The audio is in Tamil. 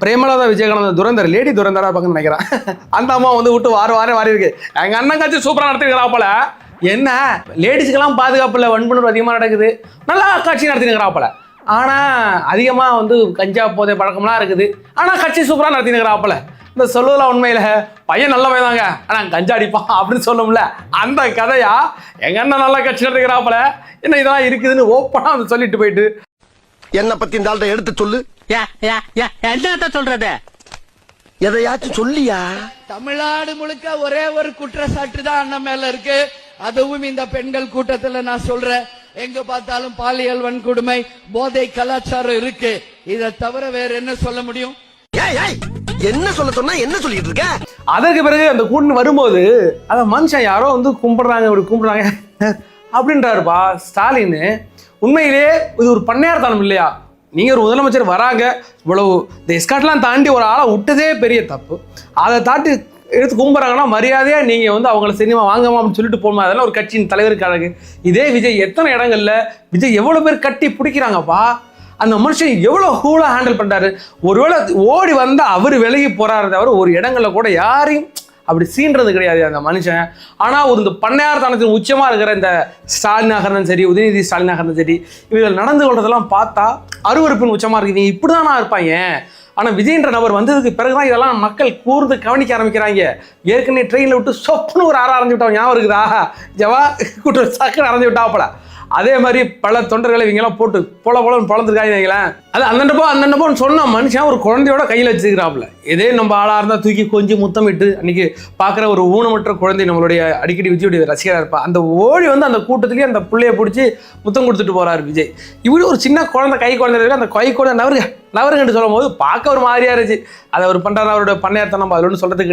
பிரேமலதா விஜயகானந்த துரந்தர் லேடி துரந்தரா பக்கம் நினைக்கிறேன். அந்த அம்மா வந்து விட்டு வாரி இருக்கு. எங்கள் அண்ணன் காட்சி சூப்பராக நடத்திருக்கிறா போல. என்ன லேடிஸுக்கெல்லாம் பாதுகாப்பு இல்லை, வன்புணர்வு அதிகமாக நடக்குது, நல்லா காட்சி நடத்தினுக்கிறாப்பல. ஆனால் அதிகமாக வந்து கஞ்சா போதை பழக்கம்லாம் இருக்குது. ஆனால் கட்சி சூப்பராக நடத்தினுக்கிறாப்பல. இந்த சொல்லுவலாம் உண்மையில் பையன் நல்ல பையதாங்க ஆனால் கஞ்சா அடிப்பான் அப்படின்னு சொல்லும்ல, அந்த கதையா எங்கள் அண்ணன் நல்லா கட்சி நடத்துக்கிறாப்பல. என்ன இதெல்லாம் இருக்குதுன்னு ஓப்பனாக வந்து சொல்லிட்டு போயிட்டு என்னை பற்றி இந்த ஆள்கிட்ட எடுத்து சொல்லு. என்ன சொல்றது? எதையாச்சும் சொல்லியா? தமிழ்நாடு முழுக்க ஒரே ஒரு குற்றச்சாட்டு தான் அண்ணன் மேல இருக்கு. அதுவும் இந்த பெண்கள் கூட்டத்துல நான் சொல்றேன், எங்க பார்த்தாலும் பாலியல் வன்கொடுமை, போதை கலாச்சாரம் இருக்கு. இதை தவிர வேற என்ன சொல்ல முடியும்? என்ன சொல்ல சொன்னா என்ன சொல்லிட்டு இருக்க? அதற்கு பிறகு அந்த கூட்டு வரும்போது அந்த மனுஷன் யாரோ வந்து கும்பிடுறாங்க அப்படின்றாருப்பா ஸ்டாலின். உண்மையிலே இது ஒரு பண்ணையார்த்தனம் இல்லையா? நீங்கள் ஒரு முதலமைச்சர் வராங்க, இவ்வளவு இந்த எஸ்காட்லாம் தாண்டி ஒரு ஆளை விட்டதே பெரிய தப்பு. அதை தாண்டி எடுத்து கும்பிட்றாங்கன்னா மரியாதையாக நீங்கள் வந்து அவங்கள சினிமா வாங்கமா அப்படின்னு சொல்லிட்டு போகணும். அதெல்லாம் ஒரு கட்சியின் தலைவருக்கு அழகு. இதே விஜய் எத்தனை இடங்கள்ல விஜய் எவ்வளோ பேர் கட்டி பிடிக்கிறாங்கப்பா. அந்த மனுஷன் எவ்வளோ கூலாக ஹேண்டில் பண்ணுறாரு. ஒருவேளை ஓடி வந்தால் அவர் விலகி போகிறாரு தவிர ஒரு இடங்கள்ல கூட யாரையும் அப்படி சீன்றது கிடையாது அந்த மனுஷன். ஆனால் ஒரு இந்த பண்ணையார்த்தனத்தின் உச்சமாக இருக்கிற இந்த ஸ்டாலினாக இருந்தாலும் சரி, உதயநிதி ஸ்டாலினாக இருந்தாலும் சரி, இவர்கள் நடந்து கொள்றதெல்லாம் பார்த்தா அருவருப்பின் உச்சமாக இருக்குது. இவங்க இப்படி தானா இருப்பாங்க. ஆனால் விஜய்ன்ற நபர் வந்ததுக்கு பிறகுதான் இதெல்லாம் மக்கள் கூர்ந்து கவனிக்க ஆரம்பிக்கிறாங்க. ஏற்கனவே ட்ரெயினில் விட்டு சொப்புன்னு ஒரு அரைஞ்சு விட்டா ஞாபகம் இருக்குதா? ஜவா கூட்டு சக்குன்னு அரைஞ்சு விட்டாப்பல. அதே மாதிரி பல தொண்டர்களை இவங்கெல்லாம் போட்டு போலன்னு பொழந்துருக்காங்க. அது அந்தண்டப்போன்னு சொன்ன மனுஷன் ஒரு குழந்தையோட கையில் வச்சுக்கிறாப்புல. இதே நம்ம ஆளாக இருந்தால் தூக்கி கொஞ்சம் முத்தமிட்டு அன்னைக்கு பார்க்குற ஒரு ஊனமற்ற குழந்தை நம்மளுடைய அடிக்கடி விஜயுடைய ரசிகராக இருப்பா. அந்த ஓடி வந்து அந்த கூட்டத்திலேயே அந்த பிள்ளையை பிடிச்சி முத்தம் கொடுத்துட்டு போகிறார் விஜய். இப்படி ஒரு சின்ன குழந்தை கை குழந்தை இருக்கு. அந்த கை குழந்தை நவருங்கன்னு சொல்லும் போது பார்க்க ஒரு மாதிரியா இருந்துச்சு. அதை அவர் பண்ணுறாரு, அவரோட பண்ணையார்த்தனம், அதில் ஒன்றும் சொல்கிறதுக்கு கிடையாது.